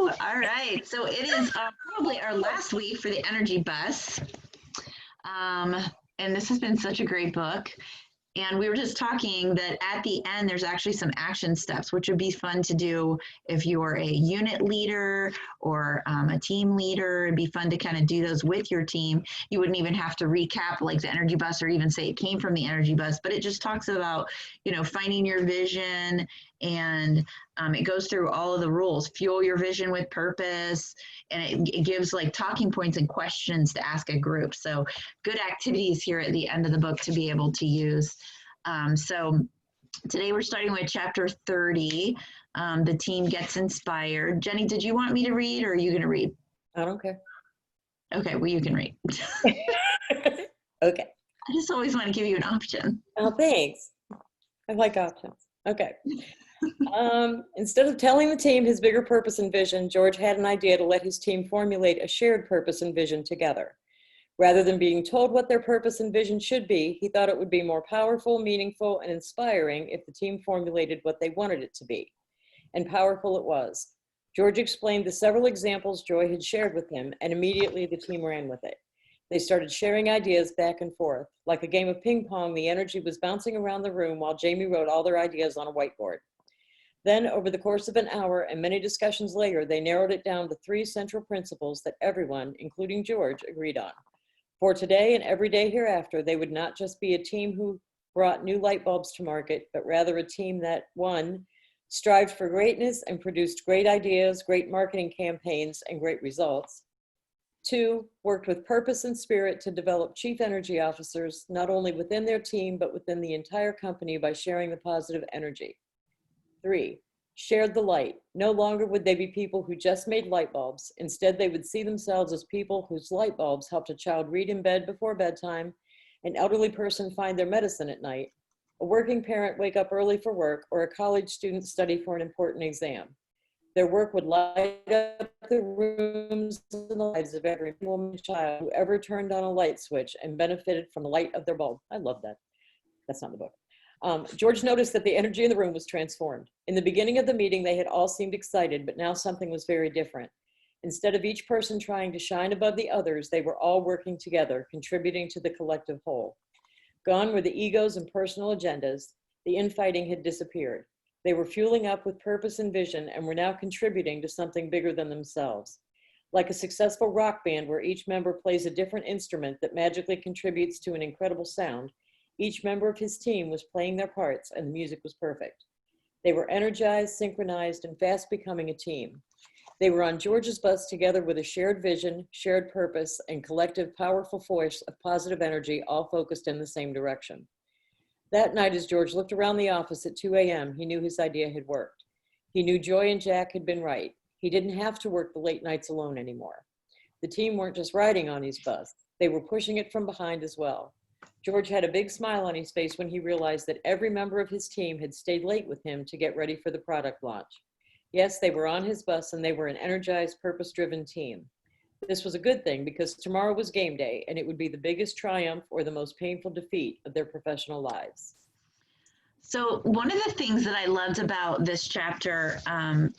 All right. So it is probably our last week for the Energy Bus. And this has been such a great book. And we were just talking that at the end, there's actually some action steps, which would be fun to do if you're a unit leader or a team leader. It'd be fun to kind of do those with your team. You wouldn't even have to recap like the Energy Bus or even say it came from the Energy Bus, but it just talks about, finding your vision, and it goes through all of the rules. Fuel your vision with purpose, and it gives like talking points and questions to ask a group. So good activities here at the end of the book to be able to use. So today we're starting with chapter 30. The team gets inspired. Jenny, did you want me to read, or are you going to read? I don't care. Okay, well, you can read. Okay. I just always want to give you an option. Oh, thanks. I like options. Okay. Instead of telling the team his bigger purpose and vision, George had an idea to let his team formulate a shared purpose and vision together. Rather than being told what their purpose and vision should be, he thought it would be more powerful, meaningful, and inspiring if the team formulated what they wanted it to be. And powerful it was. George explained the several examples Joy had shared with him, and immediately the team ran with it. They started sharing ideas back and forth. Like a game of ping pong, the energy was bouncing around the room while Jamie wrote all their ideas on a whiteboard. Then, over the course of an hour and many discussions later, they narrowed it down to 3 central principles that everyone, including George, agreed on. For today and every day hereafter, they would not just be a team who brought new light bulbs to market, but rather a team that, 1, strived for greatness and produced great ideas, great marketing campaigns, and great results. 2, worked with purpose and spirit to develop chief energy officers, not only within their team, but within the entire company by sharing the positive energy. 3, shared the light. No longer would they be people who just made light bulbs. Instead, they would see themselves as people whose light bulbs helped a child read in bed before bedtime, an elderly person find their medicine at night, a working parent wake up early for work, or a college student study for an important exam. Their work would light up the rooms and the lives of every woman and child who ever turned on a light switch and benefited from the light of their bulb. I love that. That's not the book. George noticed that the energy in the room was transformed. In the beginning of the meeting, they had all seemed excited, but now something was very different. Instead of each person trying to shine above the others, they were all working together, contributing to the collective whole. Gone were the egos and personal agendas. The infighting had disappeared. They were fueling up with purpose and vision and were now contributing to something bigger than themselves. Like a successful rock band where each member plays a different instrument that magically contributes to an incredible sound, each member of his team was playing their parts and the music was perfect. They were energized, synchronized, and fast becoming a team. They were on George's bus together with a shared vision, shared purpose, and collective powerful force of positive energy, all focused in the same direction. That night, as George looked around the office at 2 a.m., he knew his idea had worked. He knew Joy and Jack had been right. He didn't have to work the late nights alone anymore. The team weren't just riding on his bus. They were pushing it from behind as well. George had a big smile on his face when he realized that every member of his team had stayed late with him to get ready for the product launch. Yes, they were on his bus and they were an energized, purpose-driven team. This was a good thing because tomorrow was game day and it would be the biggest triumph or the most painful defeat of their professional lives. So one of the things that I loved about this chapter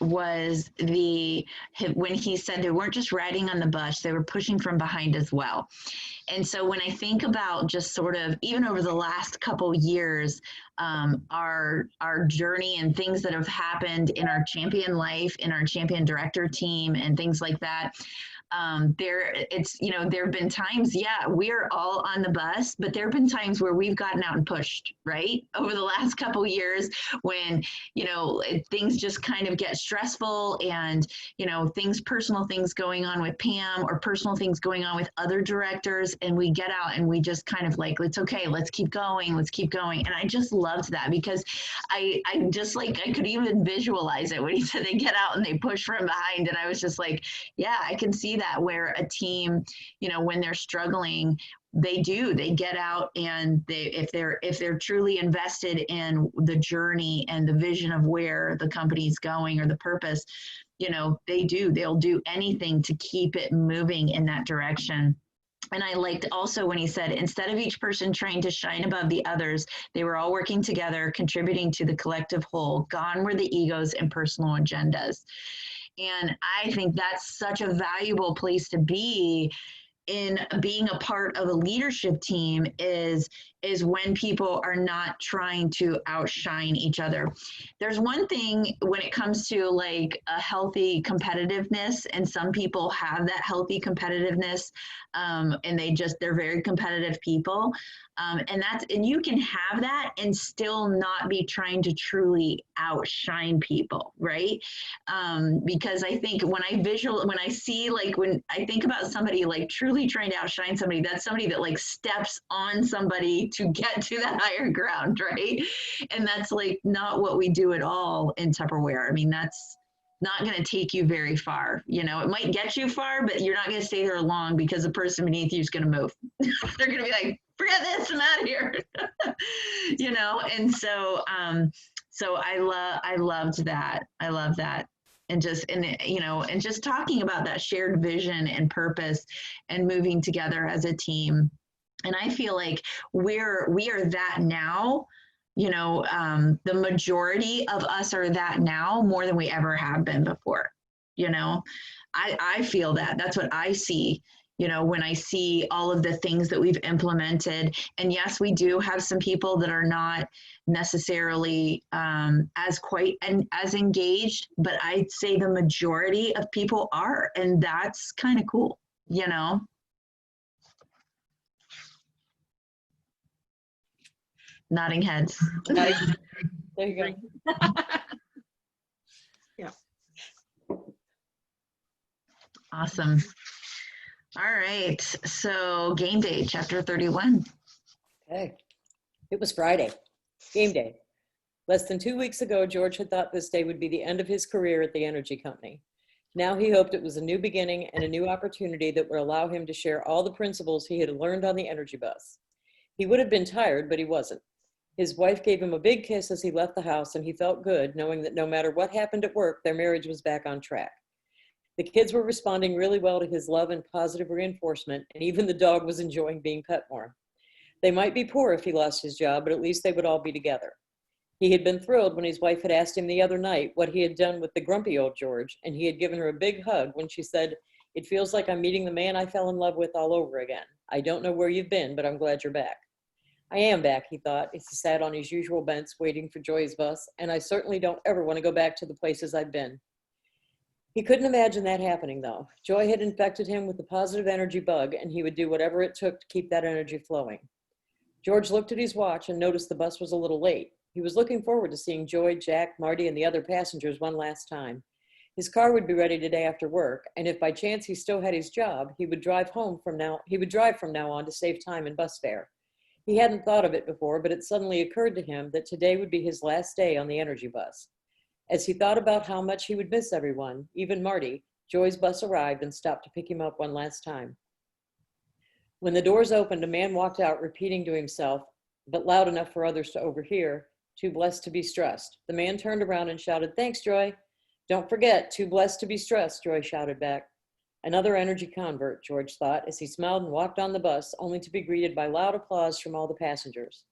was when he said they weren't just riding on the bus, they were pushing from behind as well. And so when I think about just sort of, even over the last couple years, our journey and things that have happened in our champion life, in our champion director team and things like that, there have been times, we're all on the bus, but there have been times where we've gotten out and pushed, right? Over the last couple years when, things just kind of get stressful and, personal things going on with Pam or personal things going on with other directors. And we get out and we just kind of like, it's okay, let's keep going. And I just loved that because I could even visualize it when he said they get out and they push from behind. And I was just like, yeah, I can see that where a team, when they're struggling, they get out and if they're truly invested in the journey and the vision of where the company's going or the purpose, they'll do anything to keep it moving in that direction. And I liked also when he said, instead of each person trying to shine above the others, they were all working together, contributing to the collective whole. Gone were the egos and personal agendas. And I think that's such a valuable place to be in being a part of a leadership team is when people are not trying to outshine each other. There's one thing when it comes to like a healthy competitiveness, and some people have that healthy competitiveness, and they're very competitive people, and you can have that and still not be trying to truly outshine people, right? Because I think when I see, like, when I think about somebody like truly trying to outshine somebody, that's somebody that like steps on somebody to get to that higher ground, right? And that's like not what we do at all in Tupperware. I mean, that's not going to take you very far. You know, it might get you far, but you're not going to stay there long because the person beneath you is going to move. They're going to be like, forget this, I'm out of here. You know, and so I loved that. I love that. And just talking about that shared vision and purpose and moving together as a team. And I feel like we are that now. The majority of us are that now more than we ever have been before. I feel that's what I see, when I see all of the things that we've implemented. And yes, we do have some people that are not necessarily as engaged, but I'd say the majority of people are, and that's kind of cool. Nodding heads. There you go. Yeah. Awesome. All right. So game day, chapter 31. Okay. It was Friday. Game day. Less than 2 weeks ago, George had thought this day would be the end of his career at the energy company. Now he hoped it was a new beginning and a new opportunity that would allow him to share all the principles he had learned on the energy bus. He would have been tired, but he wasn't. His wife gave him a big kiss as he left the house, and he felt good knowing that no matter what happened at work, their marriage was back on track. The kids were responding really well to his love and positive reinforcement, and even the dog was enjoying being pet more. They might be poor if he lost his job, but at least they would all be together. He had been thrilled when his wife had asked him the other night what he had done with the grumpy old George, and he had given her a big hug when she said, "It feels like I'm meeting the man I fell in love with all over again. I don't know where you've been, but I'm glad you're back." I am back, he thought, as he sat on his usual bench waiting for Joy's bus, and I certainly don't ever want to go back to the places I've been. He couldn't imagine that happening, though. Joy had infected him with the positive energy bug, and he would do whatever it took to keep that energy flowing. George looked at his watch and noticed the bus was a little late. He was looking forward to seeing Joy, Jack, Marty, and the other passengers one last time. His car would be ready today after work, and if by chance he still had his job, he would drive from now on to save time and bus fare. He hadn't thought of it before, but it suddenly occurred to him that today would be his last day on the energy bus. As he thought about how much he would miss everyone, even Marty, Joy's bus arrived and stopped to pick him up one last time. When the doors opened, a man walked out repeating to himself, but loud enough for others to overhear, "Too blessed to be stressed." The man turned around and shouted, "Thanks, Joy." "Don't forget, too blessed to be stressed," Joy shouted back. Another energy convert, George thought, as he smiled and walked on the bus, only to be greeted by loud applause from all the passengers.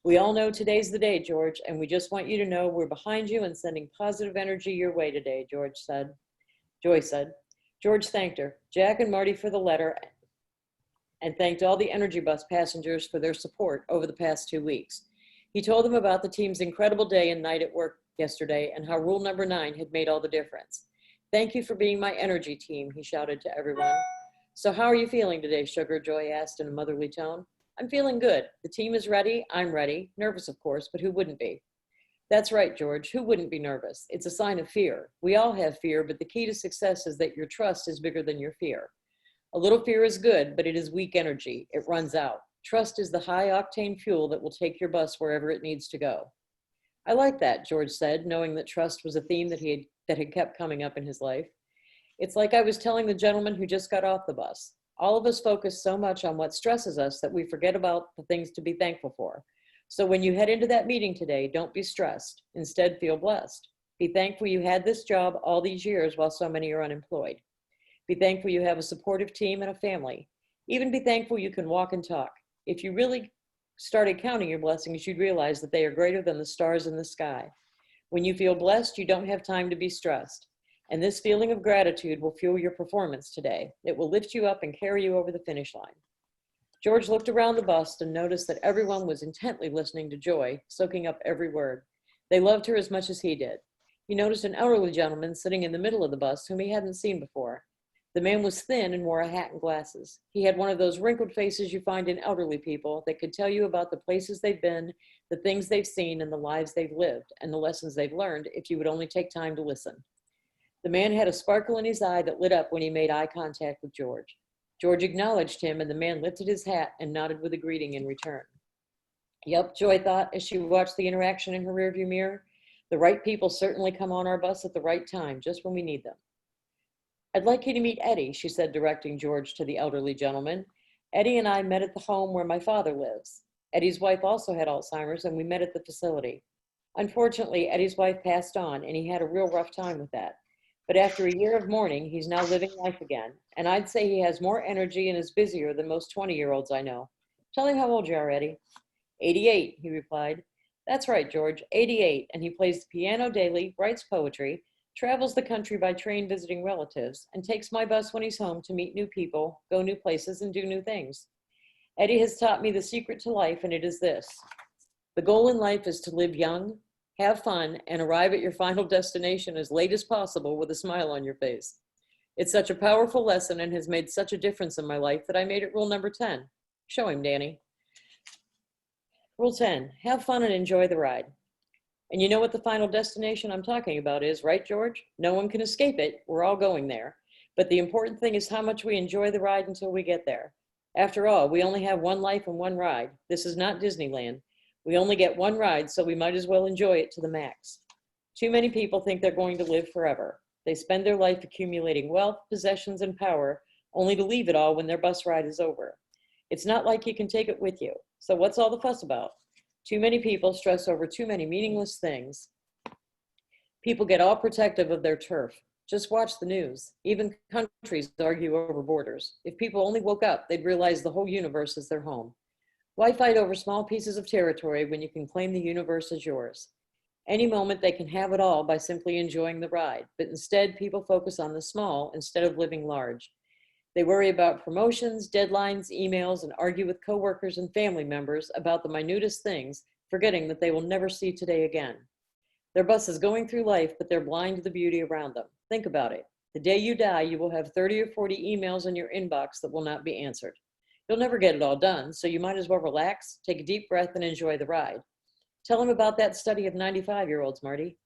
"We all know today's the day, George, and we just want you to know we're behind you and sending positive energy your way today," Joy said. George thanked her, Jack and Marty for the letter, and thanked all the energy bus passengers for their support over the past 2 weeks. He told them about the team's incredible day and night at work yesterday and how rule number 9 had made all the difference. "Thank you for being my energy team," he shouted to everyone. "So how are you feeling today, Sugar?" Joy asked in a motherly tone. "I'm feeling good. The team is ready. I'm ready. Nervous, of course, but who wouldn't be?" "That's right, George. Who wouldn't be nervous? It's a sign of fear. We all have fear, but the key to success is that your trust is bigger than your fear. A little fear is good, but it is weak energy. It runs out. Trust is the high-octane fuel that will take your bus wherever it needs to go." "I like that," George said, knowing that trust was a theme that had kept coming up in his life. "It's like I was telling the gentleman who just got off the bus. All of us focus so much on what stresses us that we forget about the things to be thankful for. So when you head into that meeting today, don't be stressed. Instead, feel blessed. Be thankful you had this job all these years while so many are unemployed. Be thankful you have a supportive team and a family. Even be thankful you can walk and talk. If you really started counting your blessings, you'd realize that they are greater than the stars in the sky. When you feel blessed, you don't have time to be stressed. And this feeling of gratitude will fuel your performance today. It will lift you up and carry you over the finish line. George looked around the bus and noticed that everyone was intently listening to Joy, soaking up every word. They loved her as much as he did. He noticed an elderly gentleman sitting in the middle of the bus whom he hadn't seen before. The man was thin and wore a hat and glasses. He had one of those wrinkled faces you find in elderly people that could tell you about the places they've been, the things they've seen, and the lives they've lived, and the lessons they've learned if you would only take time to listen. The man had a sparkle in his eye that lit up when he made eye contact with George. George acknowledged him, and the man lifted his hat and nodded with a greeting in return. Yep, Joy thought as she watched the interaction in her rearview mirror. The right people certainly come on our bus at the right time, just when we need them. I'd like you to meet Eddie, she said, directing George to the elderly gentleman. Eddie and I met at the home where my father lives. Eddie's wife also had Alzheimer's, and we met at the facility. Unfortunately, Eddie's wife passed on, and he had a real rough time with that. But after a year of mourning, he's now living life again, and I'd say he has more energy and is busier than most 20-year-olds I know. Tell him how old you are, Eddie. 88, he replied. That's right, George, 88, and he plays the piano daily, writes poetry, travels the country by train visiting relatives, and takes my bus when he's home to meet new people, go new places, and do new things. Eddie has taught me the secret to life, and it is this. The goal in life is to live young, have fun, and arrive at your final destination as late as possible with a smile on your face. It's such a powerful lesson and has made such a difference in my life that I made it rule number 10. Show him, Danny. Rule 10, have fun and enjoy the ride. And you know what the final destination I'm talking about is, right, George? No one can escape it. We're all going there. But the important thing is how much we enjoy the ride until we get there. After all, we only have one life and one ride. This is not Disneyland. We only get one ride, so we might as well enjoy it to the max. Too many people think they're going to live forever. They spend their life accumulating wealth, possessions, and power, only to leave it all when their bus ride is over. It's not like you can take it with you. So what's all the fuss about? Too many people stress over too many meaningless things. People get all protective of their turf. Just watch the news. Even countries argue over borders. If people only woke up, they'd realize the whole universe is their home. Why fight over small pieces of territory when you can claim the universe as yours? Any moment they can have it all by simply enjoying the ride, but instead people focus on the small instead of living large. They worry about promotions, deadlines, emails, and argue with coworkers and family members about the minutest things, forgetting that they will never see today again. Their bus is going through life, but they're blind to the beauty around them. Think about it. The day you die, you will have 30 or 40 emails in your inbox that will not be answered. You'll never get it all done, so you might as well relax, take a deep breath, and enjoy the ride. Tell them about that study of 95-year-olds, Marty.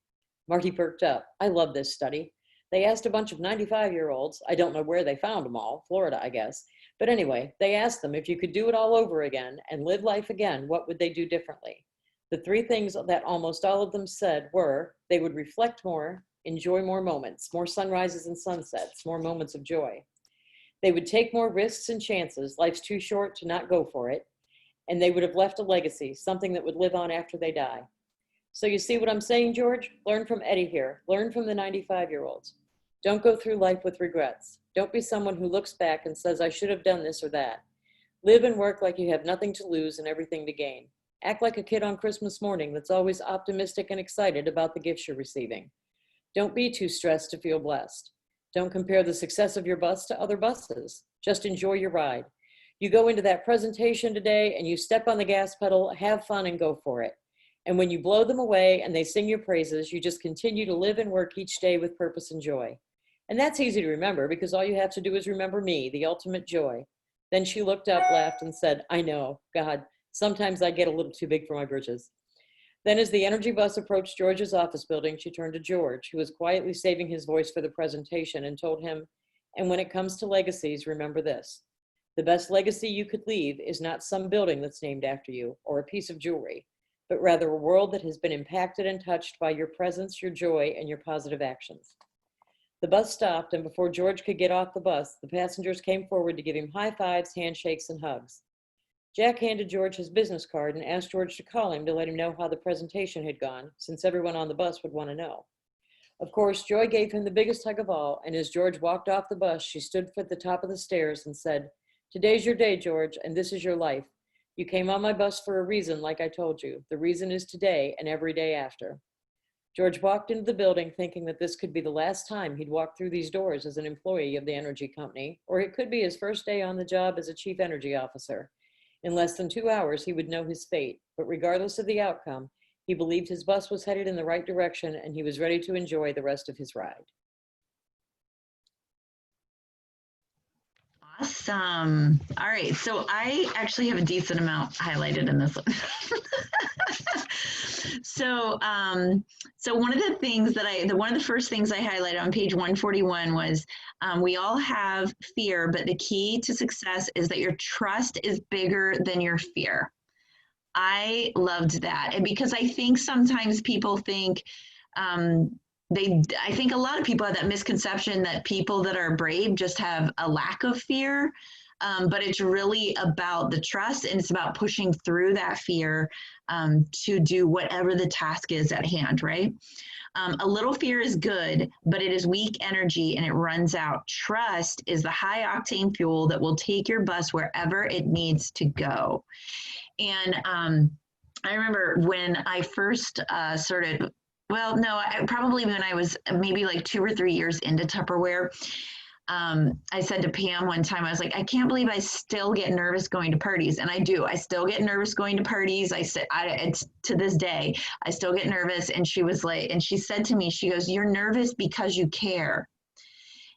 Marty perked up. I love this study. They asked a bunch of 95-year-olds. I don't know where they found them all, Florida, I guess. But anyway, they asked them if you could do it all over again and live life again, what would they do differently? The three things that almost all of them said were they would reflect more, enjoy more moments, more sunrises and sunsets, more moments of joy. They would take more risks and chances. Life's too short to not go for it. And they would have left a legacy, something that would live on after they die. So you see what I'm saying, George? Learn from Eddie here. Learn from the 95-year-olds. Don't go through life with regrets. Don't be someone who looks back and says, I should have done this or that. Live and work like you have nothing to lose and everything to gain. Act like a kid on Christmas morning that's always optimistic and excited about the gifts you're receiving. Don't be too stressed to feel blessed. Don't compare the success of your bus to other buses. Just enjoy your ride. You go into that presentation today and you step on the gas pedal, have fun and go for it. And when you blow them away and they sing your praises, you just continue to live and work each day with purpose and joy. And that's easy to remember because all you have to do is remember me, the ultimate joy. Then she looked up, laughed, and said, I know, God, sometimes I get a little too big for my britches. Then as the energy bus approached George's office building, she turned to George, who was quietly saving his voice for the presentation, and told him, and when it comes to legacies, remember this. The best legacy you could leave is not some building that's named after you or a piece of jewelry, but rather a world that has been impacted and touched by your presence, your joy, and your positive actions. The bus stopped, and before George could get off the bus, the passengers came forward to give him high fives, handshakes, and hugs. Jack handed George his business card and asked George to call him to let him know how the presentation had gone, since everyone on the bus would want to know. Of course, Joy gave him the biggest hug of all, and as George walked off the bus, she stood at the top of the stairs and said, Today's your day, George, and this is your life. You came on my bus for a reason, like I told you. The reason is today and every day after. George walked into the building thinking that this could be the last time he'd walk through these doors as an employee of the energy company, or it could be his first day on the job as a chief energy officer. In less than 2 hours, he would know his fate, but regardless of the outcome, he believed his bus was headed in the right direction and he was ready to enjoy the rest of his ride. Awesome. All right. So I actually have a decent amount highlighted in this one. So one of the things that one of the first things I highlighted on page 141 was we all have fear, but the key to success is that your trust is bigger than your fear. I loved that. And because I think sometimes people think, I think a lot of people have that misconception that people that are brave just have a lack of fear, but it's really about the trust, and it's about pushing through that fear to do whatever the task is at hand, right? A little fear is good, but it is weak energy and it runs out. Trust is the high octane fuel that will take your bus wherever it needs to go. And I remember when I first started, well, no, probably when I was maybe like 2 or 3 years into Tupperware, I said to Pam one time, I was like, I can't believe I still get nervous going to parties. And I do. I still get nervous going to parties. It's to this day, I still get nervous. And she was like, and she said to me, she goes, you're nervous because you care.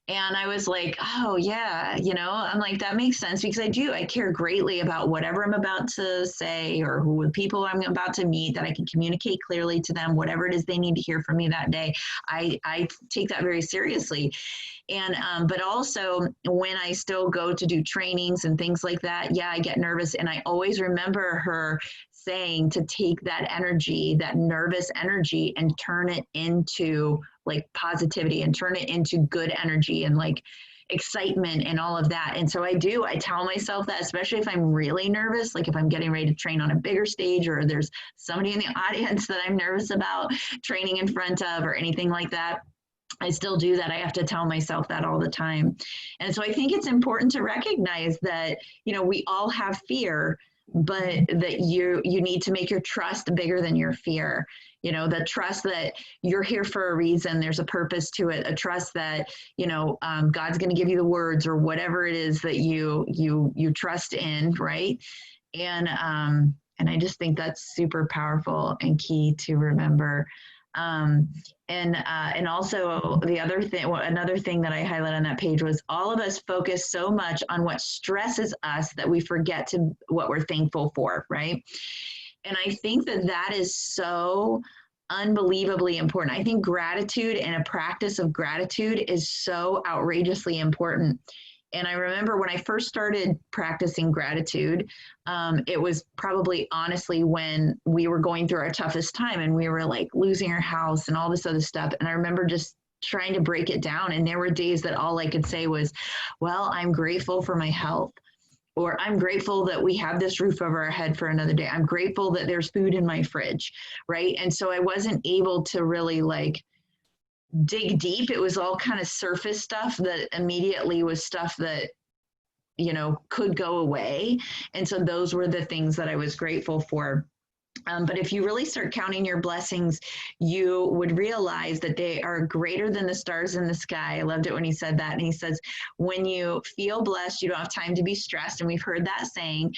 And I was like, oh, yeah, I'm like, that makes sense because I do. I care greatly about whatever I'm about to say or who the people I'm about to meet, that I can communicate clearly to them, whatever it is they need to hear from me that day. I take that very seriously. And, but also when I still go to do trainings and things like that, yeah, I get nervous. And I always remember her saying to take that energy, that nervous energy, and turn it into like positivity and turn it into good energy and like excitement and all of that. And so I tell myself that, especially if I'm really nervous, like if I'm getting ready to train on a bigger stage or there's somebody in the audience that I'm nervous about training in front of or anything like that. I still do that. I have to tell myself that all the time. And so I think it's important to recognize that, we all have fear, but that you need to make your trust bigger than your fear. The trust that you're here for a reason, there's a purpose to it, a trust that, God's going to give you the words or whatever it is that you trust in, right? And I just think that's super powerful and key to remember. And also another thing that I highlight on that page was all of us focus so much on what stresses us that we forget to what we're thankful for, right? And I think that is so unbelievably important. I think gratitude and a practice of gratitude is so outrageously important. And I remember when I first started practicing gratitude, it was probably honestly when we were going through our toughest time and we were like losing our house and all this other stuff. And I remember just trying to break it down. And there were days that all I could say was, well, I'm grateful for my health. Or I'm grateful that we have this roof over our head for another day. I'm grateful that there's food in my fridge, right? And so I wasn't able to really like dig deep. It was all kind of surface stuff that immediately was stuff that, could go away. And so those were the things that I was grateful for. But if you really start counting your blessings, you would realize that they are greater than the stars in the sky. I loved it when he said that. And he says, when you feel blessed, you don't have time to be stressed. And we've heard that saying.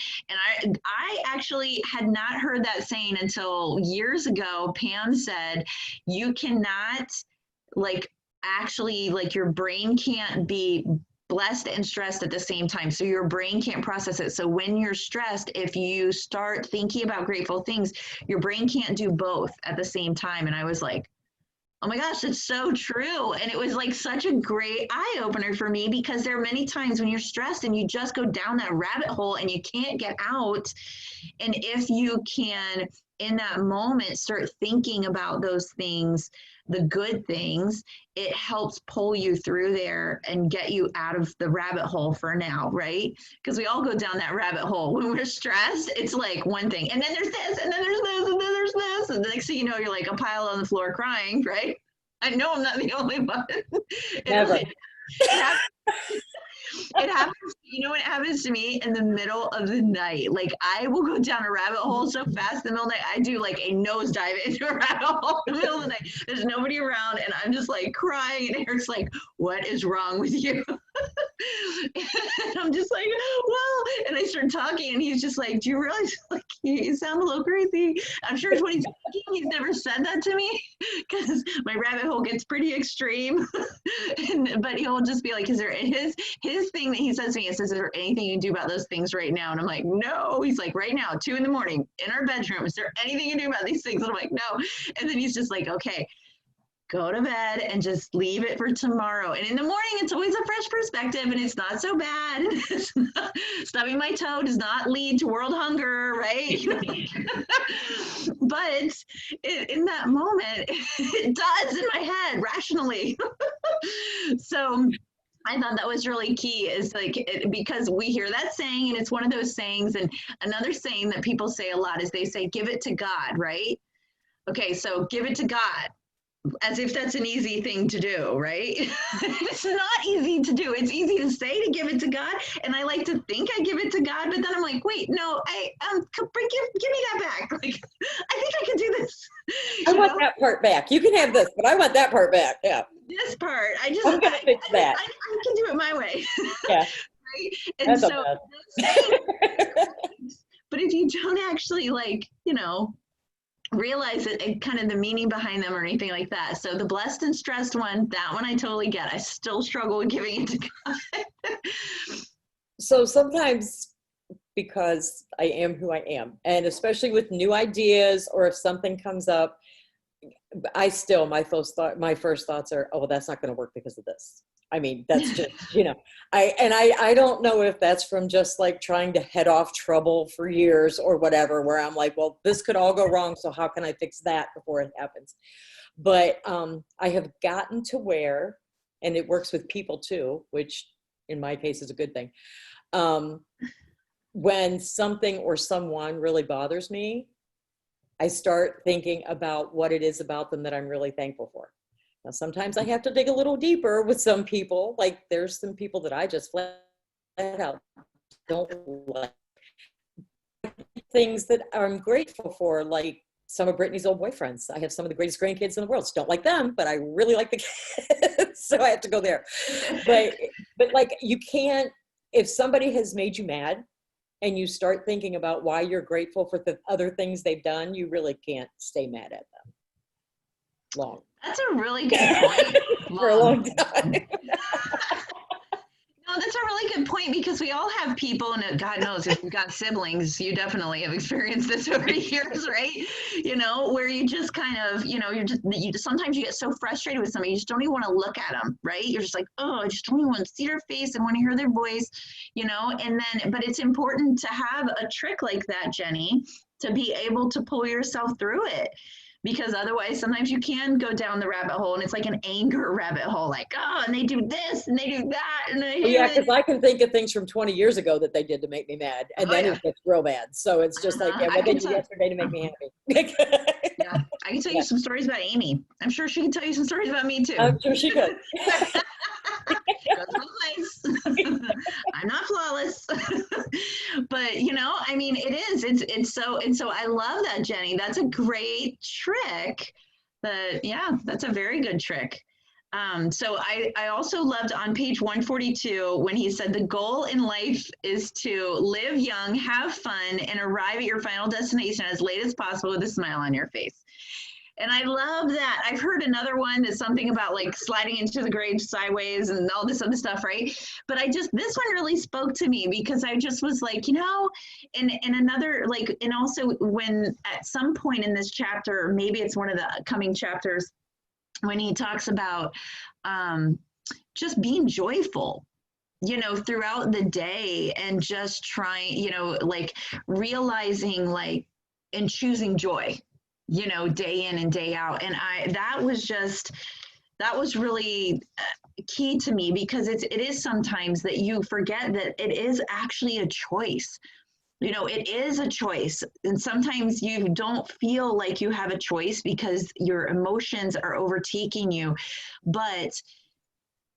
And I actually had not heard that saying until years ago. Pam said, you cannot your brain can't be blessed and stressed at the same time. So your brain can't process it. So when you're stressed, if you start thinking about grateful things, your brain can't do both at the same time. And I was like, oh my gosh, it's so true. And it was like such a great eye opener for me because there are many times when you're stressed and you just go down that rabbit hole and you can't get out. And if you can, in that moment, start thinking about those things, the good things, it helps pull you through there and get you out of the rabbit hole for now, right? Because we all go down that rabbit hole. When we're stressed, it's like one thing. And then there's this, and then there's this, and then there's this. And the next thing you know, you're like a pile on the floor crying, right? I know I'm not the only one. Never. Like, It happens, you know what happens to me in the middle of the night? Like I will go down a rabbit hole so fast in the middle of the night. I do like a nosedive into a rabbit hole in the middle of the night. There's nobody around and I'm just like crying and Eric's like, what is wrong with you? And I'm just like, well, and I start talking and he's just like, do you realize like you sound a little crazy? I'm sure it's what he's thinking. He's never said that to me because my rabbit hole gets pretty extreme. But he'll just be like, is there his thing that he says to me, is there anything you can do about those things right now? And I'm like, no. He's like, right now, 2 a.m. in our bedroom, is there anything you can do about these things? And I'm like, no. And then he's just like, okay, go to bed and just leave it for tomorrow. And in the morning, it's always a fresh perspective and it's not so bad. Stubbing my toe does not lead to world hunger, right? But in that moment, it does in my head rationally. So I thought that was really key is like, because we hear that saying and it's one of those sayings. And another saying that people say a lot is they say, give it to God, right? Okay, so give it to God. As if that's an easy thing to do, right? It's not easy to do. It's easy to say to give it to God, and I like to think I give it to God, but then I'm like, wait, no, give me that back. Like, I think I can do this. I want that part back. You can have this, but I want that part back. Yeah. This part, I'm gonna fix that. I can do it my way. Yeah. Right? And so, but if you don't actually realize it and kind of the meaning behind them or anything like that. So the blessed and stressed one, that one I totally get. I still struggle with giving it to God. So sometimes because I am who I am, and especially with new ideas or if something comes up, my first thoughts are, oh, well, that's not going to work because of this. I mean, that's just, I don't know if that's from just like trying to head off trouble for years or whatever, where I'm like, well, this could all go wrong. So how can I fix that before it happens? But I have gotten to where, and it works with people too, which in my case is a good thing. When something or someone really bothers me, I start thinking about what it is about them that I'm really thankful for. Now, sometimes I have to dig a little deeper with some people. Like there's some people that I just flat out don't like. Things that I'm grateful for, like some of Brittany's old boyfriends. I have some of the greatest grandkids in the world. Don't like them, but I really like the kids, so I have to go there. But like you can't, if somebody has made you mad and you start thinking about why you're grateful for the other things they've done, you really can't stay mad at them long. That's a really good point. For a long time. No, that's a really good point because we all have people, and God knows if you've got siblings, you definitely have experienced this over the years, right? Where you just kind of, sometimes you get so frustrated with somebody, you just don't even want to look at them, right? You're just like, oh, I just don't even want to see their face and want to hear their voice, but it's important to have a trick like that, Jenny, to be able to pull yourself through it. Because otherwise, sometimes you can go down the rabbit hole and it's like an anger rabbit hole, like, oh, and they do this and they do that. And because I can think of things from 20 years ago that they did to make me mad. And then it gets real bad. So it's just like, what did you yesterday to make me happy? Yeah, I can tell you some stories about Amy. I'm sure she can tell you some stories about me too. I'm sure she could. I'm not flawless. But it's so I love that, Jenny. That's a great trick. That's a very good trick. So I also loved on page 142 when he said the goal in life is to live young, have fun, and arrive at your final destination as late as possible with a smile on your face. And I love that. I've heard another one that's something about like sliding into the grave sideways and all this other stuff, right? But this one really spoke to me because I just was like, and another, like, and also when at some point in this chapter, maybe it's one of the coming chapters, when he talks about just being joyful, throughout the day and just trying, like realizing like and choosing joy, day in and day out. And that was really key to me because it is sometimes that you forget that it is actually a choice. It is a choice. And sometimes you don't feel like you have a choice because your emotions are overtaking you. But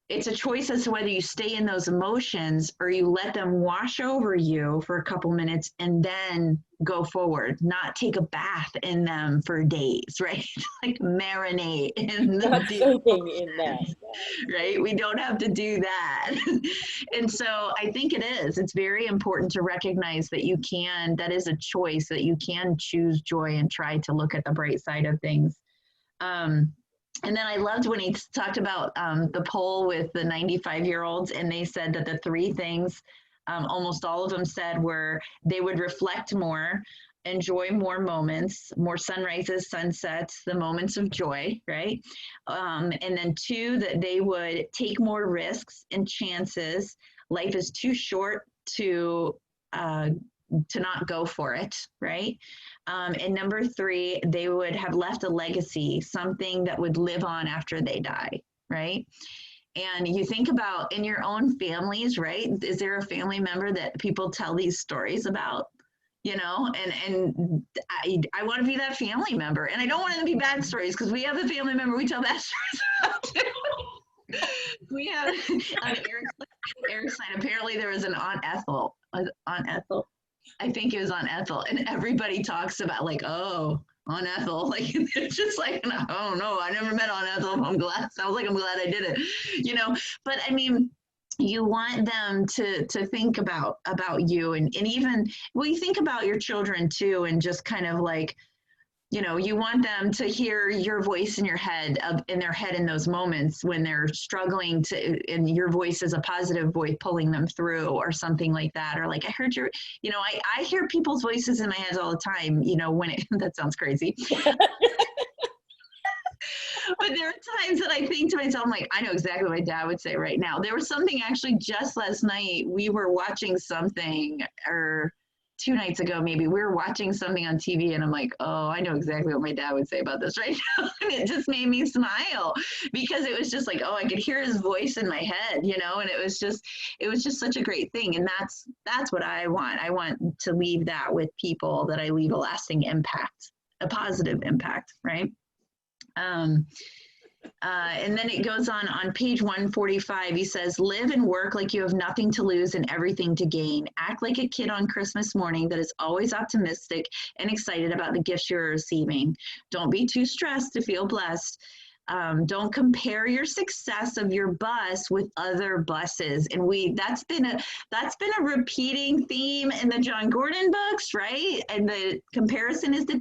it's a choice as to whether you stay in those emotions or you let them wash over you for a couple minutes and then go forward, not take a bath in them for days, right? Like marinate in the Not soaking in that. right? We don't have to do that. And so I think it's very important to recognize that that is a choice, that you can choose joy and try to look at the bright side of things. And then I loved when he talked about the poll with the 95-year-olds, and they said that the three things, almost all of them said, were they would reflect more, enjoy more moments, more sunrises, sunsets, the moments of joy, right? And then two, that they would take more risks and chances. Life is too short to not go for it, right? And number three, they would have left a legacy, something that would live on after they die, right? And you think about in your own families, right? Is there a family member that people tell these stories about? And I want to be that family member, and I don't want them to be bad stories, because we have a family member we tell bad stories about too. We have on Eric's side. Apparently, there was an Aunt Ethel. I think it was Aunt Ethel, and everybody talks about like, oh, Aunt Ethel. Like it's just like, oh no, I never met Aunt Ethel. I'm glad. Sounds like I'm glad I did it. But I mean, you want them to think about you, and even you think about your children too, and just kind of like, you want them to hear your voice in their head in those moments when they're struggling and your voice is a positive voice pulling them through, or something like that. Or like, I heard I hear people's voices in my head all the time, when that sounds crazy. But there are times that I think to myself, I'm like, I know exactly what my dad would say right now. There was something actually just last night. We were watching something, or 2 nights ago, maybe we were watching something on TV, and I'm like, oh, I know exactly what my dad would say about this right now. And it just made me smile, because it was just like, oh, I could hear his voice in my head, and it was just such a great thing. And that's what I want. I want to leave that with people, that I leave a lasting impact, a positive impact, right? And then it goes on page 145, he says, live and work like you have nothing to lose and everything to gain. Act like a kid on Christmas morning that is always optimistic and excited about the gifts you're receiving. Don't be too stressed to feel blessed. Don't compare your success of your bus with other buses. And that's been a repeating theme in the John Gordon books, right? And the comparison is the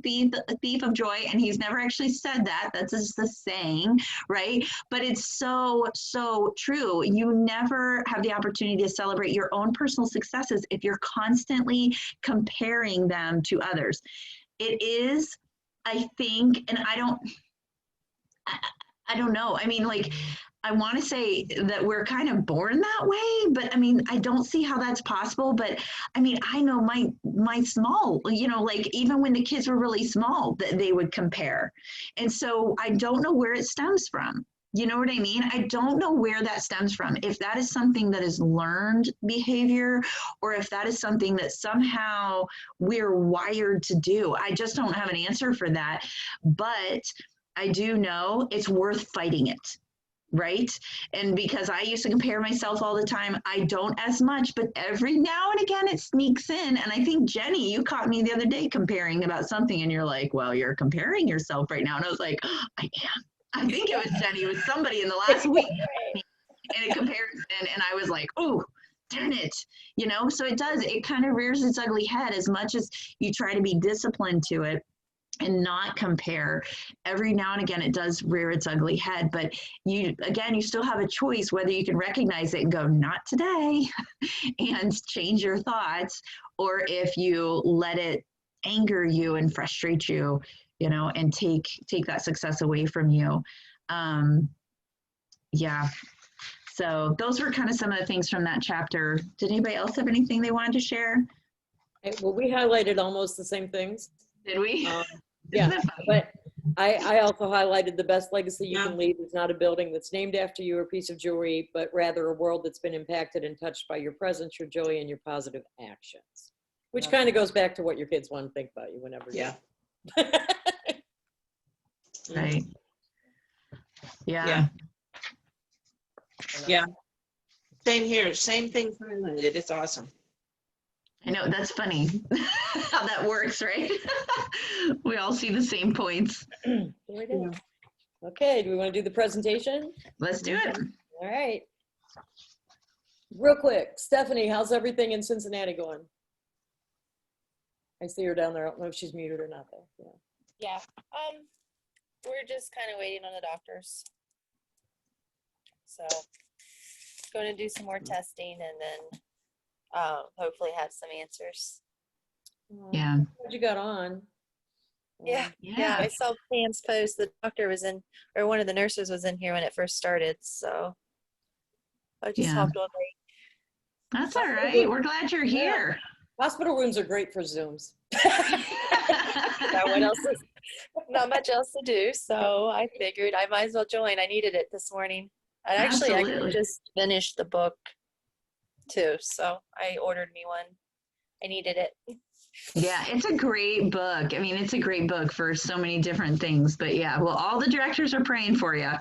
thief of joy. And he's never actually said that. That's just the saying, right? But it's so, so true. You never have the opportunity to celebrate your own personal successes if you're constantly comparing them to others. It is, I think, and I don't know. I mean, like, I want to say that we're kind of born that way, but I mean, I don't see how that's possible. But I mean, I know my small, like even when the kids were really small, that they would compare. And so I don't know where it stems from. You know what I mean? I don't know where that stems from. If that is something that is learned behavior, or if that is something that somehow we're wired to do. I just don't have an answer for that. But I do know it's worth fighting it, right? And because I used to compare myself all the time, I don't as much, but every now and again it sneaks in. And I think, Jenny, you caught me the other day comparing about something, and you're like, well, you're comparing yourself right now. And I was like, oh, I am. I think it was Jenny, it was somebody in the last week in a comparison. And I was like, oh, darn it. So it kind of rears its ugly head. As much as you try to be disciplined to it and not compare, every now and again it does rear its ugly head. But you still have a choice whether you can recognize it and go, not today, and change your thoughts, or if you let it anger you and frustrate you, and take that success away from you. Yeah. So those were kind of some of the things from that chapter. Did anybody else have anything they wanted to share? Well, we highlighted almost the same things. Did we? Yeah, but I also highlighted the best legacy you can leave is not a building that's named after you or a piece of jewelry, but rather a world that's been impacted and touched by your presence, your joy, and your positive actions. Which kind of goes back to what your kids want to think about you whenever. Yeah. Right. Yeah. Yeah. Same here. Same thing highlighted. It's awesome. I know, that's funny how that works, right? We all see the same points. There we go. Okay, do we want to do the presentation? Let's do it. All right. Real quick, Stephanie, how's everything in Cincinnati going? I see her down there. I don't know if she's muted or not though. Yeah. We're just kind of waiting on the doctors. So going to do some more testing and then hopefully have some answers. Yeah. What you got on? Yeah. Yeah. I saw Pam's post. The doctor was in, or one of the nurses was in here when it first started. So I just Yeah. hopped on late. That's all right. We're glad you're here. Hospital rooms are great for Zooms. What else is not much else to do, so I figured I might as well join. I needed it this morning. I Absolutely. just finished the book too, so I ordered me one. I needed it. Yeah, it's a great book. I mean, it's a great book for so many different things. But yeah, well, all the directors are praying for you.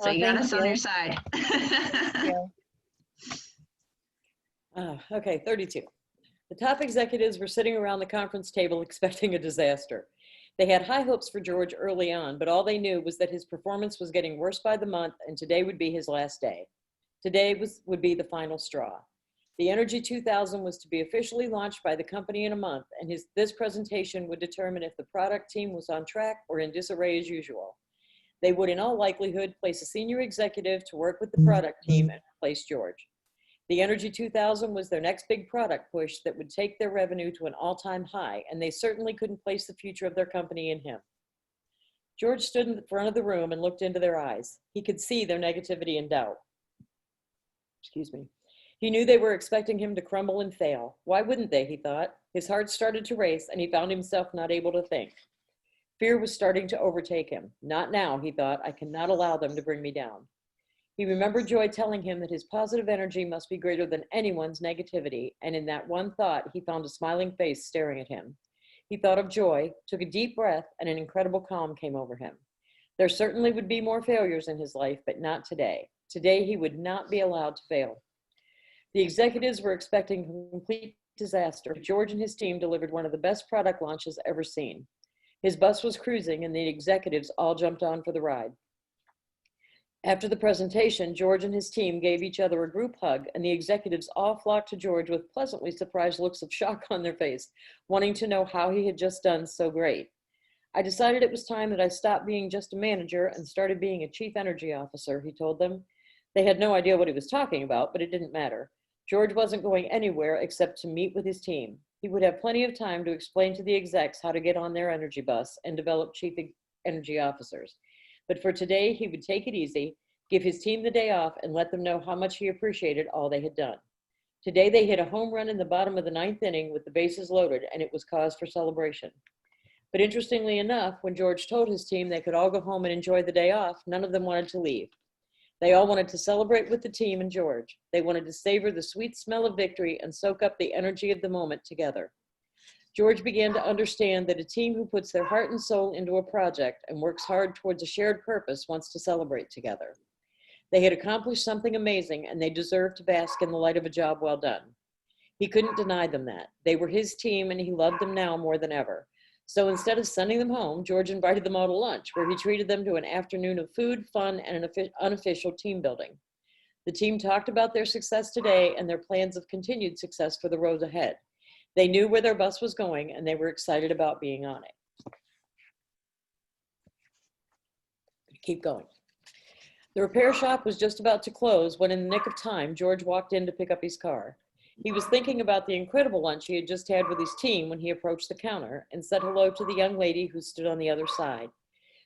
So Oh, you got thank us on you. your side. Okay, 32. The top executives were sitting around the conference table expecting a disaster. They had high hopes for George early on, but all they knew was that his performance was getting worse by the month and today would be his last day. Today would be the final straw. The Energy 2000 was to be officially launched by the company in a month, and this presentation would determine if the product team was on track or in disarray as usual. They would in all likelihood place a senior executive to work with the product team and replace George. The Energy 2000 was their next big product push that would take their revenue to an all-time high, and they certainly couldn't place the future of their company in him. George stood in the front of the room and looked into their eyes. He could see their negativity and doubt. Excuse me. He knew they were expecting him to crumble and fail. Why wouldn't they, he thought. His heart started to race, and he found himself not able to think. Fear was starting to overtake him. Not now, he thought. I cannot allow them to bring me down. He remembered Joy telling him that his positive energy must be greater than anyone's negativity, and in that one thought, he found a smiling face staring at him. He thought of Joy, took a deep breath, and an incredible calm came over him. There certainly would be more failures in his life, but not today. Today, he would not be allowed to fail. The executives were expecting complete disaster. George and his team delivered one of the best product launches ever seen. His bus was cruising, and the executives all jumped on for the ride. After the presentation, George and his team gave each other a group hug, and the executives all flocked to George with pleasantly surprised looks of shock on their face, wanting to know how he had just done so great. I decided it was time that I stopped being just a manager and started being a chief energy officer, he told them. They had no idea what he was talking about, but it didn't matter. George wasn't going anywhere except to meet with his team. He would have plenty of time to explain to the execs how to get on their energy bus and develop chief energy officers. But for today, he would take it easy, give his team the day off, and let them know how much he appreciated all they had done. Today, they hit a home run in the bottom of the 9th inning with the bases loaded, and it was cause for celebration. But interestingly enough, when George told his team they could all go home and enjoy the day off, none of them wanted to leave. They all wanted to celebrate with the team and George. They wanted to savor the sweet smell of victory and soak up the energy of the moment together. George began to understand that a team who puts their heart and soul into a project and works hard towards a shared purpose wants to celebrate together. They had accomplished something amazing, and they deserved to bask in the light of a job well done. He couldn't deny them that. They were his team, and he loved them now more than ever. So instead of sending them home, George invited them all to lunch, where he treated them to an afternoon of food, fun, and an unofficial team building. The team talked about their success today and their plans of continued success for the road ahead. They knew where their bus was going, and they were excited about being on it. Keep going. The repair shop was just about to close when, in the nick of time, George walked in to pick up his car. He was thinking about the incredible lunch he had just had with his team when he approached the counter and said hello to the young lady who stood on the other side.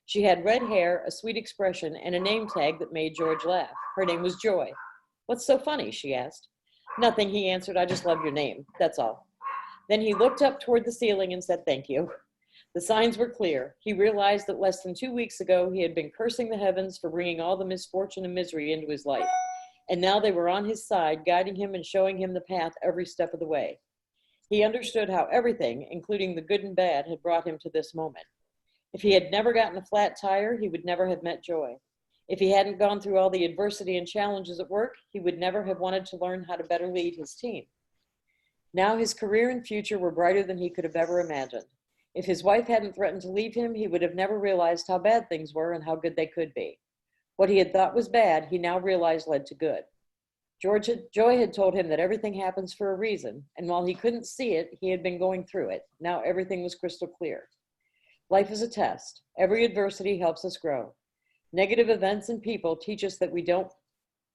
She had red hair, a sweet expression, and a name tag that made George laugh. Her name was Joy. "What's so funny?" she asked. "Nothing," he answered. "I just love your name, that's all." Then he looked up toward the ceiling and said, "Thank you." The signs were clear. He realized that less than 2 weeks ago, he had been cursing the heavens for bringing all the misfortune and misery into his life. And now they were on his side, guiding him and showing him the path every step of the way. He understood how everything, including the good and bad, had brought him to this moment. If he had never gotten a flat tire, he would never have met Joy. If he hadn't gone through all the adversity and challenges at work, he would never have wanted to learn how to better lead his team. Now his career and future were brighter than he could have ever imagined. If his wife hadn't threatened to leave him, he would have never realized how bad things were and how good they could be. What he had thought was bad, he now realized led to good. Joy had told him that everything happens for a reason, and while he couldn't see it, he had been going through it. Now everything was crystal clear. Life is a test. Every adversity helps us grow. Negative events and people teach us that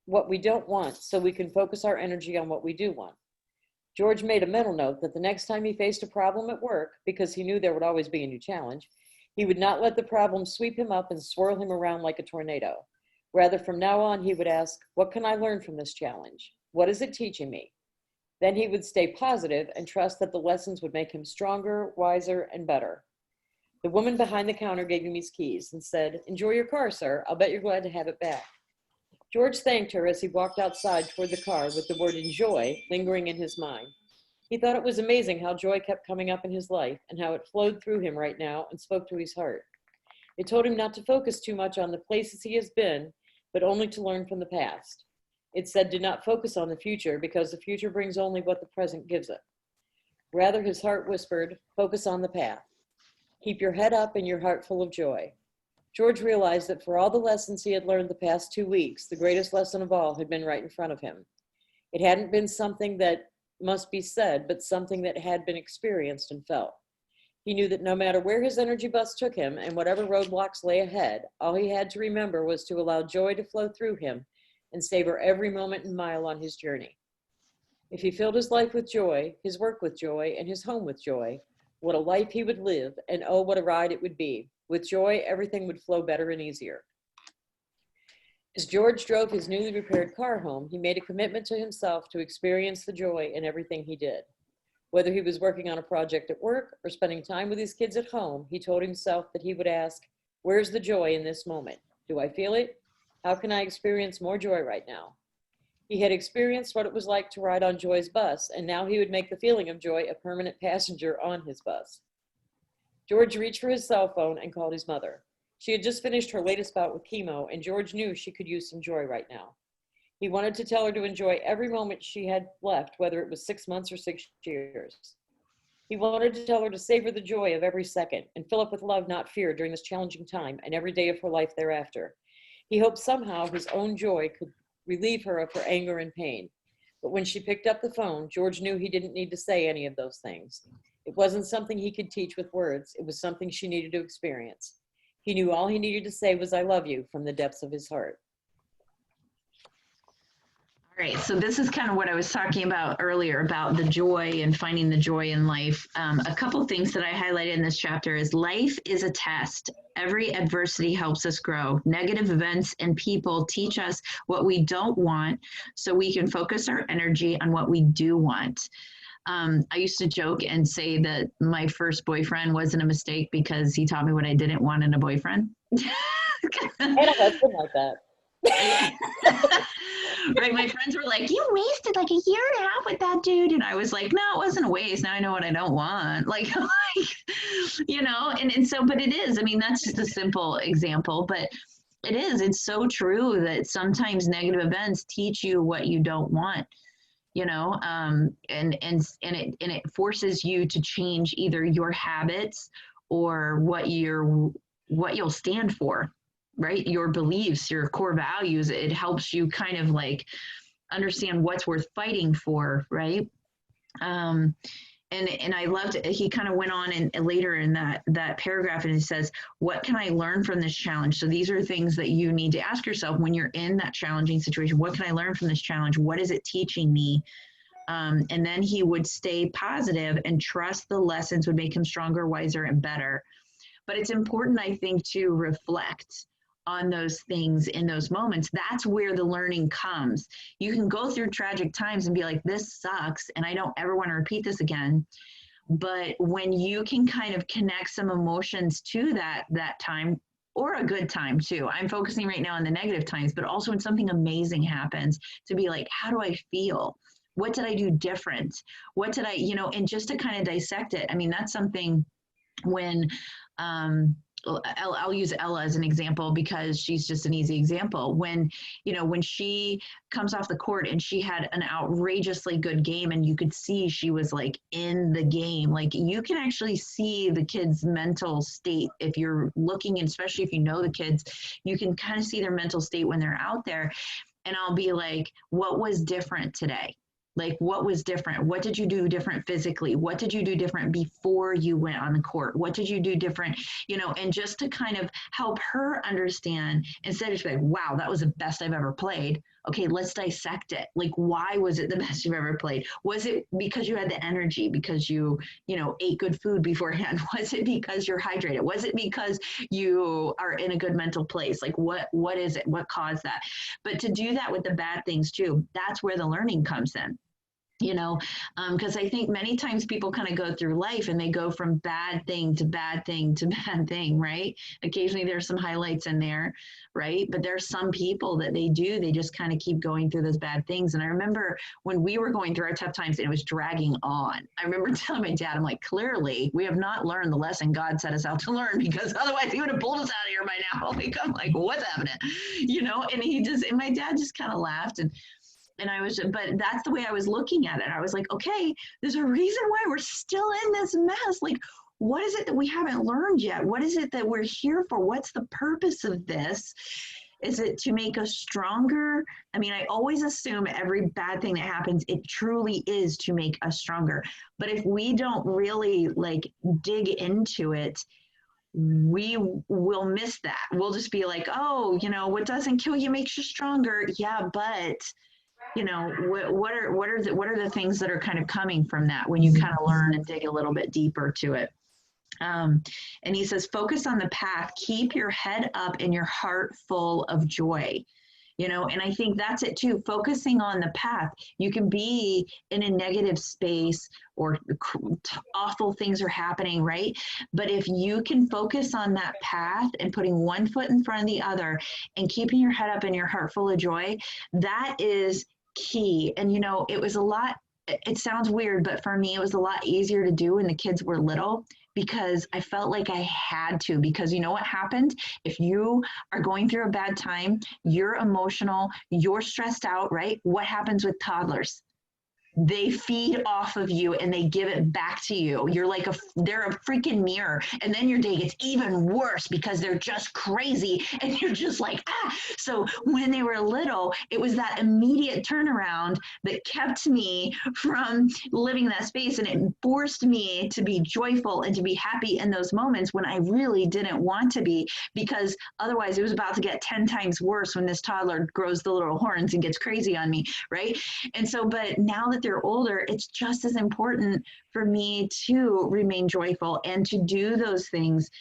what we don't want, so we can focus our energy on what we do want. George made a mental note that the next time he faced a problem at work, because he knew there would always be a new challenge, he would not let the problem sweep him up and swirl him around like a tornado. Rather, from now on, he would ask, what can I learn from this challenge? What is it teaching me? Then he would stay positive and trust that the lessons would make him stronger, wiser, and better. The woman behind the counter gave him his keys and said, enjoy your car, sir. I'll bet you're glad to have it back. George thanked her as he walked outside toward the car with the word enjoy lingering in his mind. He thought it was amazing how joy kept coming up in his life and how it flowed through him right now and spoke to his heart. It told him not to focus too much on the places he has been, but only to learn from the past. It said, do not focus on the future because the future brings only what the present gives it. Rather, his heart whispered, focus on the path. Keep your head up and your heart full of joy. George realized that for all the lessons he had learned the past 2 weeks, the greatest lesson of all had been right in front of him. It hadn't been something that must be said, but something that had been experienced and felt. He knew that no matter where his energy bus took him and whatever roadblocks lay ahead, all he had to remember was to allow joy to flow through him and savor every moment and mile on his journey. If he filled his life with joy, his work with joy, and his home with joy, what a life he would live, and oh, what a ride it would be. With joy, everything would flow better and easier. As George drove his newly repaired car home, he made a commitment to himself to experience the joy in everything he did. Whether he was working on a project at work or spending time with his kids at home, he told himself that he would ask, where's the joy in this moment? Do I feel it? How can I experience more joy right now? He had experienced what it was like to ride on Joy's bus, and now he would make the feeling of joy a permanent passenger on his bus. George reached for his cell phone and called his mother. She had just finished her latest bout with chemo, and George knew she could use some joy right now. He wanted to tell her to enjoy every moment she had left, whether it was 6 months or 6 years. He wanted to tell her to savor the joy of every second and fill up with love, not fear, during this challenging time and every day of her life thereafter. He hoped somehow his own joy could relieve her of her anger and pain. But when she picked up the phone, George knew he didn't need to say any of those things. It wasn't something he could teach with words. It was something she needed to experience. He knew all he needed to say was, I love you, from the depths of his heart. All right, so this is kind of what I was talking about earlier about the joy and finding the joy in life. A couple things that I highlighted in this chapter is life is a test. Every adversity helps us grow. Negative events and people teach us what we don't want so we can focus our energy on what we do want. I used to joke and say that my first boyfriend wasn't a mistake because he taught me what I didn't want in a boyfriend. I had a husband like that. Right, my friends were like, you wasted like a year and a half with that dude, and I was like, no, it wasn't a waste. Now I know what I don't want, like you know. And so, but it is, I mean, that's just a simple example, but it's so true that sometimes negative events teach you what you don't want, you know, and it forces you to change either your habits or what you'll stand for, right? Your beliefs, your core values. It helps you kind of like understand what's worth fighting for, right? And I loved it. He kind of went on and later in that paragraph, and he says, what can I learn from this challenge? So these are things that you need to ask yourself when you're in that challenging situation. What can I learn from this challenge? What is it teaching me? And then he would stay positive and trust the lessons would make him stronger, wiser, and better. But it's important, I think, to reflect on those things in those moments. That's where the learning comes. You can go through tragic times and be like, this sucks, and I don't ever want to repeat this again. But when you can kind of connect some emotions to that time, or a good time too. I'm focusing right now on the negative times, but also when something amazing happens, to be like, how do I feel? What did I do different? What did I, and just to kind of dissect it. I mean, that's something when I'll use Ella as an example because she's just an easy example. When, when she comes off the court and she had an outrageously good game and you could see she was like in the game, like you can actually see the kids' mental state if you're looking, and especially if you know the kids, you can kind of see their mental state when they're out there. And I'll be like, what was different today? Like, what was different? What did you do different physically? What did you do different before you went on the court? What did you do different? And just to kind of help her understand, instead of just like, wow, that was the best I've ever played. Okay, let's dissect it. Like, why was it the best you've ever played? Was it because you had the energy, because you ate good food beforehand? Was it because you're hydrated? Was it because you are in a good mental place? Like, what is it? What caused that? But to do that with the bad things too, that's where the learning comes in. Because I think many times people kind of go through life and they go from bad thing to bad thing to bad thing, right? Occasionally there's some highlights in there, right? But there's some people that they just kind of keep going through those bad things. And I remember when we were going through our tough times and it was dragging on, I remember telling my dad, I'm like, clearly we have not learned the lesson God set us out to learn, because otherwise he would have pulled us out of here by now. I'm like, what's happening? And my dad just kind of laughed, but that's the way I was looking at it. I was like, okay, there's a reason why we're still in this mess. Like, what is it that we haven't learned yet? What is it that we're here for? What's the purpose of this? Is it to make us stronger? I mean, I always assume every bad thing that happens, it truly is to make us stronger. But if we don't really dig into it, we will miss that. We'll just be like, oh, what doesn't kill you makes you stronger. Yeah, but what are the things that are kind of coming from that when you kind of learn and dig a little bit deeper to it. And he says, focus on the path, keep your head up and your heart full of joy. And I think that's it too, focusing on the path. You can be in a negative space or awful things are happening, right? But if you can focus on that path and putting one foot in front of the other and keeping your head up and your heart full of joy, that is key. And it sounds weird, but for me, it was a lot easier to do when the kids were little, because I felt like I had to, because you know what happened? If you are going through a bad time, you're emotional, you're stressed out, right? What happens with toddlers? They feed off of you and they give it back to you. They're a freaking mirror. And then your day gets even worse because they're just crazy and you're just like, ah. So when they were little, it was that immediate turnaround that kept me from living that space. And it forced me to be joyful and to be happy in those moments when I really didn't want to be, because otherwise it was about to get 10 times worse when this toddler grows the little horns and gets crazy on me, right? And so, but now that they're older, it's just as important for me to remain joyful and to do those things.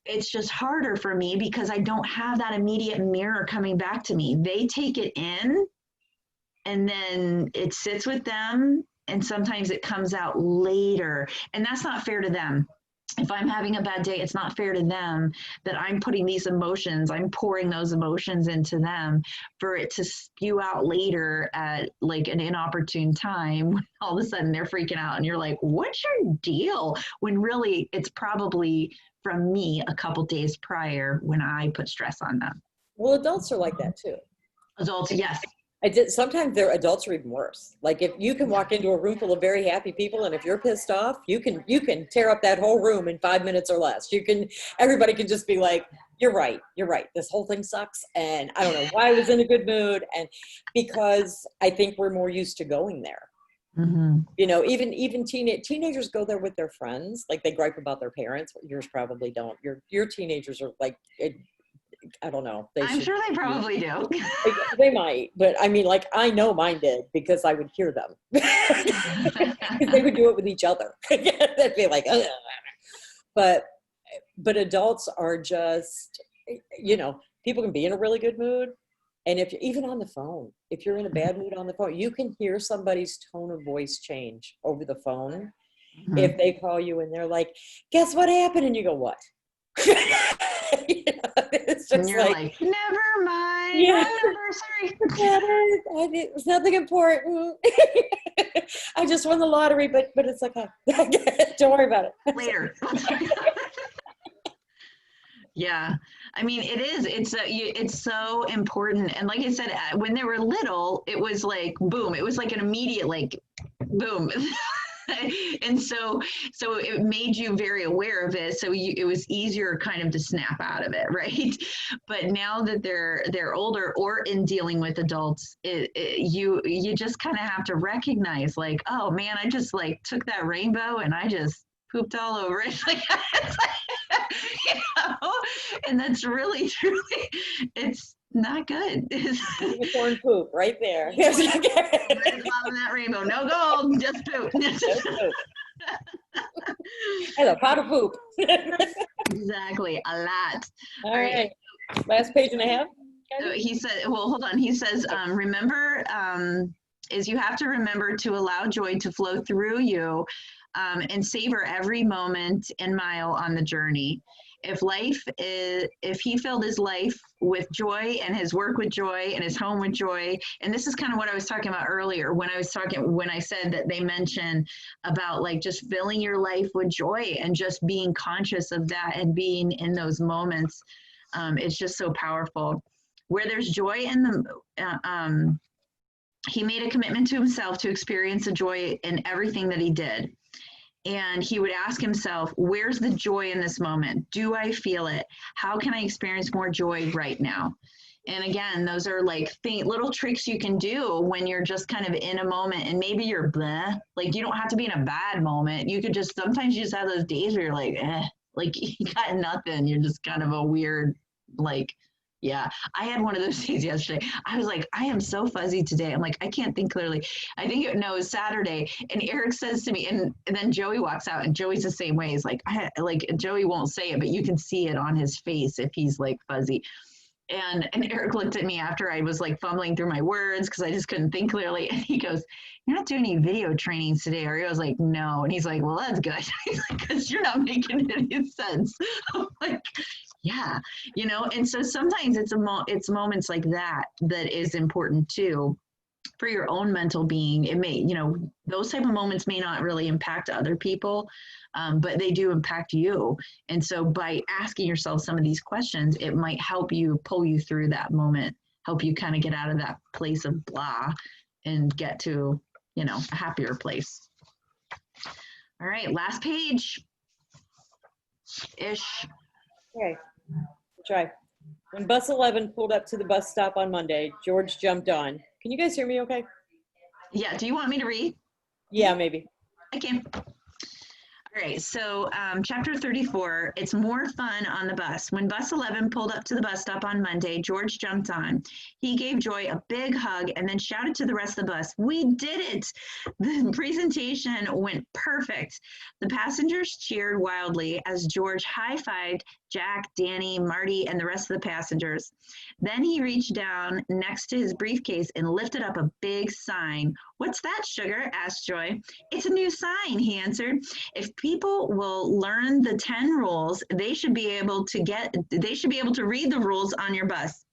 It's just harder for me because I don't have that immediate mirror coming back to me. They take it in and then it sits with them, and sometimes it comes out later, and that's not fair to them. If I'm having a bad day, it's not fair to them that I'm putting these emotions, I'm pouring those emotions into them for it to spew out later at an inopportune time when all of a sudden they're freaking out and you're like, what's your deal? When really it's probably from me a couple days prior when I put stress on them. Well, adults are like that too. Adults, yes. Sometimes their adults are even worse. Like if you can walk into a room full of very happy people, and if you're pissed off, you can tear up that whole room in 5 minutes or less. Everybody can just be like, you're right. This whole thing sucks. And I don't know why I was in a good mood. And because I think we're more used to going there. Mm-hmm. Even teenagers go there with their friends. Like they gripe about their parents. Yours probably don't. Your teenagers are like, I don't know. I'm sure they probably do. They might, but I mean, I know mine did because I would hear them. They would do it with each other. They'd be like, ugh. But adults are just, people can be in a really good mood. And if you're even on the phone, if you're in a bad mood on the phone, you can hear somebody's tone of voice change over the phone. Mm-hmm. If they call you and they're like, guess what happened? And you go, what? It's just like, never mind. Yeah. Sorry. It was nothing important. I just won the lottery, but it's okay. Don't worry about it. Later. Yeah, I mean, it is. It's so important. And like I said, when they were little, it was like boom. It was like an immediate like boom. And so it made you very aware of it. So it was easier kind of to snap out of it, right? But now that they're older or in dealing with adults, you just kind of have to recognize like, oh man, I just like took that rainbow and I just pooped all over it. Like, you know, and that's really truly, it's not good. Unicorn poop right there. Right at the bottom of that rainbow, no gold, just poop. And a pot of poop. Exactly, a lot. All right. Last page and a half. He said, well, hold on. He says, remember, is you have to remember to allow joy to flow through you and savor every moment and mile on the journey. If he filled his life with joy and his work with joy and his home with joy, and this is kind of what I was talking about earlier when I said that they mention about like just filling your life with joy and just being conscious of that and being in those moments, it's just so powerful. Where there's joy in the, he made a commitment to himself to experience the joy in everything that he did. And he would ask himself, where's the joy in this moment? Do I feel it? How can I experience more joy right now? And again, those are like little tricks you can do when you're just kind of in a moment and maybe you're bleh. Like you don't have to be in a bad moment. You could just, sometimes you just have those days where you're like, like you got nothing. You're just kind of a weird, like, yeah, I had one of those days yesterday. I was like, I am so fuzzy today. I'm like, I can't think clearly. I think it was Saturday. And Eric says to me, and then Joey walks out, and Joey's the same way. He's like, Joey won't say it, but you can see it on his face if he's like fuzzy. And Eric looked at me after I was like fumbling through my words because I just couldn't think clearly. And he goes, "You're not doing any video trainings today, are you?" I was like, "No." And he's like, "Well, that's good." He's like, "Because you're not making any sense." I'm like, yeah, you know. And so sometimes it's moments like that that is important too for your own mental being. It may, you know, those type of moments may not really impact other people, but they do impact you. And so by asking yourself some of these questions, it might help you pull you through that moment, help you kind of get out of that place of blah and get to, you know, a happier place. All right, last page ish. Okay, we'll try. When bus 11 pulled up to the bus stop on Monday, George jumped on. Can you guys hear me okay? Yeah, do you want me to read? Yeah, maybe. I can. All right, so chapter 34, it's more fun on the bus. When bus 11 pulled up to the bus stop on Monday, George jumped on. He gave Joy a big hug and then shouted to the rest of the bus, "We did it!" The presentation went perfect. The passengers cheered wildly as George high-fived Jack, Danny, Marty, and the rest of the passengers. Then he reached down next to his briefcase and lifted up a big sign. "What's that, Sugar?" asked Joy. "It's a new sign," he answered. "If people will learn the 10 rules, they should be able to read the rules on your bus.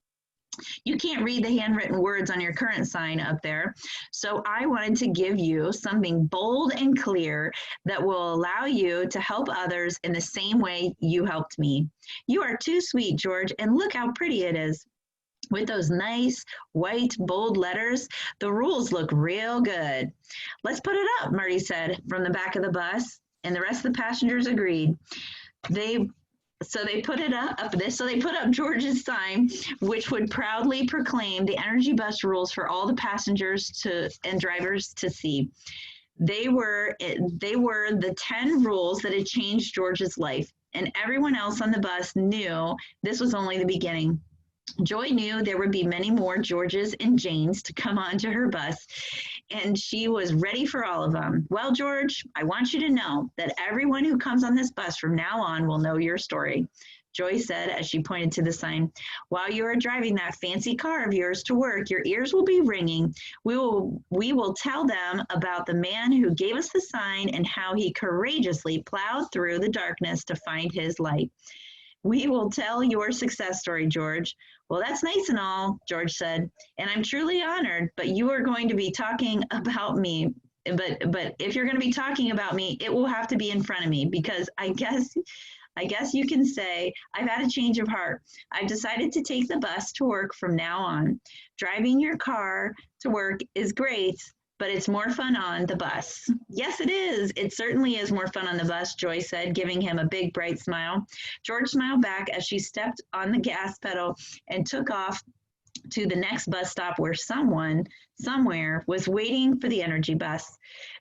You can't read the handwritten words on your current sign up there. So I wanted to give you something bold and clear that will allow you to help others in the same way you helped me. You are too sweet, George, and look how pretty it is. With those nice, white, bold letters, the rules look real good." "Let's put it up," Marty said from the back of the bus, and the rest of the passengers agreed. So they put up George's sign, which would proudly proclaim the Energy Bus rules for all the passengers and drivers to see. They were the 10 rules that had changed George's life, and everyone else on the bus knew this was only the beginning. Joy knew there would be many more Georges and Janes to come onto her bus, and she was ready for all of them. "Well, George, I want you to know that everyone who comes on this bus from now on will know your story," Joy said as she pointed to the sign. "While you are driving that fancy car of yours to work, your ears will be ringing. We will tell them about the man who gave us the sign and how he courageously plowed through the darkness to find his light. We will tell your success story, George." "Well, that's nice and all," George said, "and I'm truly honored, but you are going to be talking about me. But if you're going to be talking about me, it will have to be in front of me, because I guess I guess you can say, I've had a change of heart. I've decided to take the bus to work from now on. Driving your car to work is great, but it's more fun on the bus. Yes, it is. It certainly is more fun on the bus, Joy said, giving him a big, bright smile. George smiled back as she stepped on the gas pedal and took off to the next bus stop where someone somewhere was waiting for the energy bus.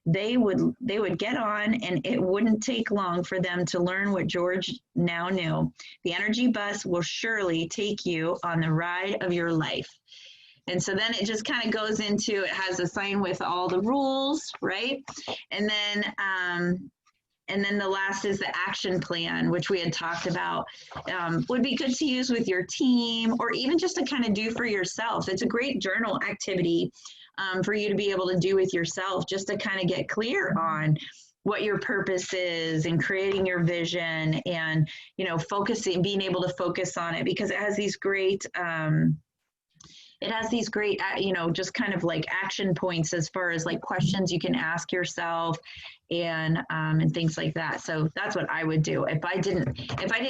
They would get on, and it wouldn't take long for them to learn what George now knew. The energy bus will surely take you on the ride of your life. And so then it just kind of goes into, it has a sign with all the rules, right? And then the last is the action plan, which we had talked about. Would be good to use with your team, or even just to kind of do for yourself. It's a great journal activity for you to be able to do with yourself, just to kind of get clear on what your purpose is and creating your vision, and, you know, focusing, being able to focus on it, because it has these great, you know, just kind of like action points as far as like questions you can ask yourself, and things like that. So that's what I would do if I didn't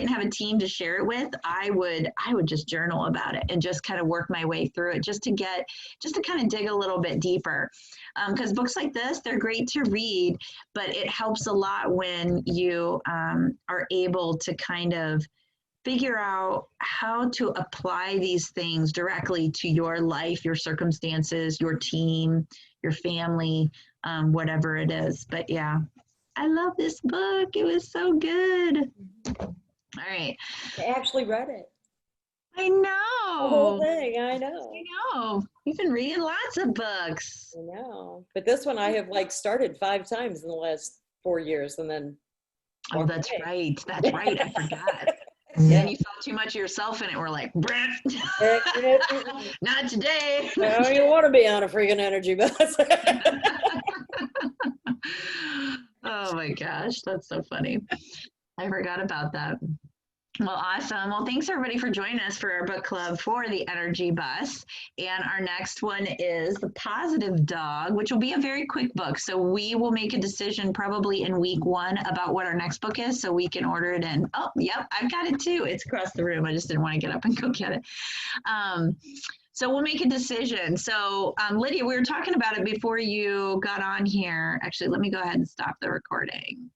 have a team to share it with. I would just journal about it and just kind of work my way through it, just to kind of dig a little bit deeper. Because books like this, they're great to read, but it helps a lot when you are able to kind of figure out how to apply these things directly to your life, your circumstances, your team, your family, whatever it is. But yeah, I love this book. It was so good. All right. I actually read it. I The whole know. thing, I know. I know. You've been reading lots of books. I know. But this one I have like started 5 times in the last 4 years, and then. Oh, walked that's away. right. That's right. I forgot. Yeah. And you saw too much of yourself in it. We're like, Brent, No, not today. you want to be on a freaking energy bus. Oh my gosh, that's so funny. I forgot about that. Well, awesome. Well, thanks everybody for joining us for our book club for the Energy Bus. And our next one is The Positive Dog, which will be a very quick book. So we will make a decision probably in week 1 about what our next book is, so we can order it in. Oh, yep, I've got it too. It's across the room. I just didn't want to get up and go get it. So we'll make a decision. So Lydia, we were talking about it before you got on here. Actually, let me go ahead and stop the recording.